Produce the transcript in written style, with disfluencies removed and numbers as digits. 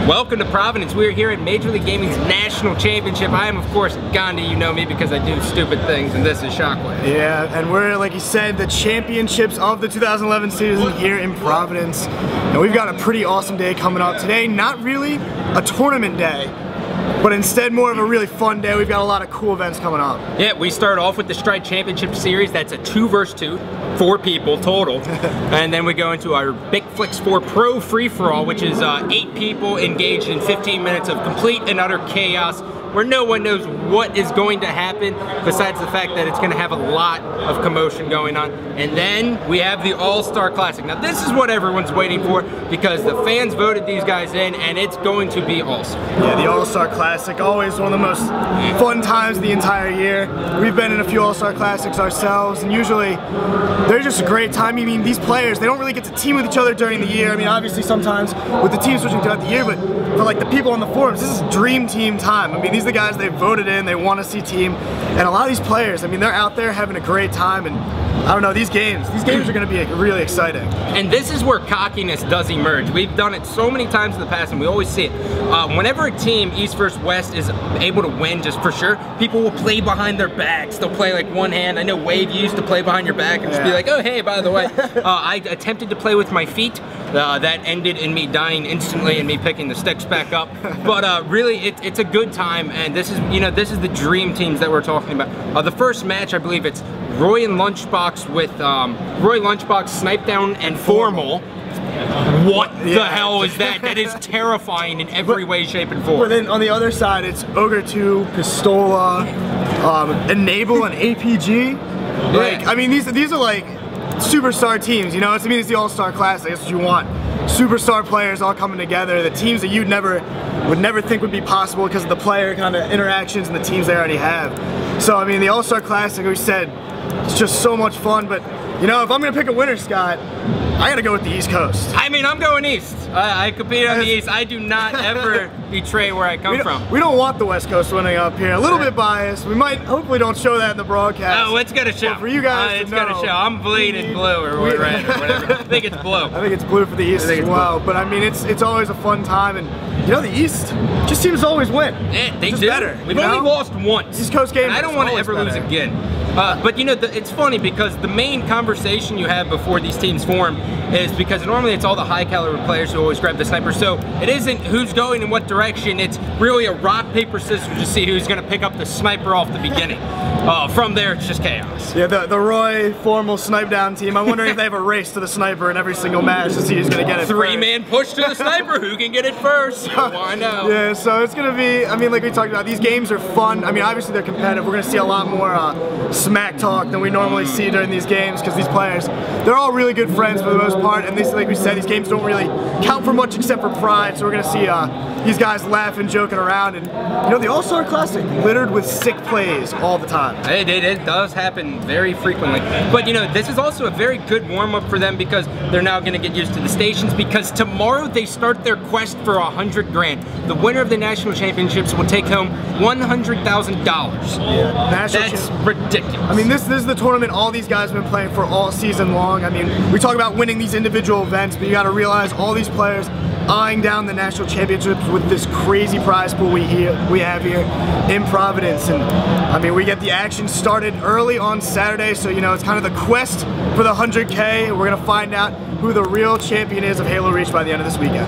Welcome to Providence. We are here at Major League Gaming's National Championship. I am, of course, Gandhi. You know me because I do stupid things, and this is Shockwave. Yeah, and we're, like you said, the championships of the 2011 season here in Providence. And we've got a pretty awesome day coming up today. Not really a tournament day, but instead more of a really fun day. We've got a lot of cool events coming up. Yeah, we start off with the Strike Championship Series. That's a 2 versus 2, 4 people total. And then we go into our Big Flicks 4 Pro Free-For-All, which is 8 people engaged in 15 minutes of complete and utter chaos, where no one knows what is going to happen, besides the fact that it's going to have a lot of commotion going on. And then we have the All-Star Classic. Now this is what everyone's waiting for, because the fans voted these guys in, and it's going to be awesome. Yeah, the All-Star Classic, always one of the most fun times of the entire year. We've been in a few All-Star Classics ourselves, and usually they're just a great time. I mean, these players, they don't really get to team with each other during the year. I mean, obviously sometimes with the team switching throughout the year, but for like the people on the forums, this is dream team time. I mean, these are the guys they voted in, they want to see team, and a lot of these players, I mean, they're out there having a great time, and I don't know, these games are going to be really exciting. And this is where cockiness does emerge. We've done it so many times in the past, and we always see it. Whenever a team, East versus West, is able to win, just for sure, people will play behind their backs. They'll play like one hand. I know Wave used to play behind your back and just be like, oh, hey, by the way. I attempted to play with my feet. That ended in me dying instantly and me picking the sticks back up. But really, it's a good time, and this is, you know, this is the dream teams that we're talking about. The first match, I believe it's Roy and Lunchbox with Roy Lunchbox, Snipe Down, and Formal. What the hell is that? That is terrifying in every way, shape, and form. But then on the other side, it's Ogre 2, Pistola, Enable, and APG. Like, I mean, these are like superstar teams, you know? I mean, it's the All-Star Classic. That's what you want. Superstar players all coming together. The teams that you'd would never think would be possible because of the player kind of interactions and the teams they already have. So, I mean, the All-Star Classic, we said, it's just so much fun. But, you know, if I'm going to pick a winner, Scott, I got to go with the East Coast. I mean, I'm going East. I compete on the East. I do not ever betray where I come from. We don't want the West Coast winning up here. A little bit biased. We might, hopefully don't show that in the broadcast. Oh, it's got to show. But for you guys it's got to show. I'm bleeding blue or red or whatever. I think it's blue. I think it's blue for the East as well. But I mean, it's always a fun time. And you know, the East just seems to always win. Yeah, they just do. Better. We've only lost once. East Coast game. I don't want to ever lose again. But you know, it's funny because the main conversation you have before these teams form is because normally it's all the high caliber players who always grab the sniper. So it isn't who's going in what direction. It's really a rock, paper, scissors to see who's going to pick up the sniper off the beginning. From there, it's just chaos. Yeah, the Roy Formal Snipe Down team. I'm wondering if they have a race to the sniper in every single match to see who's going to get it. 3-man push to the sniper. Who can get it first? I know. Yeah, so it's going to be, I mean, like we talked about, these games are fun. I mean, obviously they're competitive. We're going to see a lot more smack talk than we normally see during these games because these players, they're all really good friends for the most part, and this, like we said, these games don't really count for much except for pride, so we're going to see these guys laughing, joking around, and you know, the All-Star Classic littered with sick plays all the time. It does happen very frequently, but you know, this is also a very good warm-up for them because they're now going to get used to the stations, because tomorrow they start their quest for 100 grand. The winner of the National Championships will take home $100,000. Yeah, that's ridiculous. I mean, this is the tournament all these guys have been playing for all season long. I mean, we talk about winning these individual events, but you got to realize all these players eyeing down the National Championships with this crazy prize pool we have here in Providence. And I mean, we get the action started early on Saturday, so you know, it's kind of the quest for the 100K. We're gonna find out who the real champion is of Halo Reach by the end of this weekend.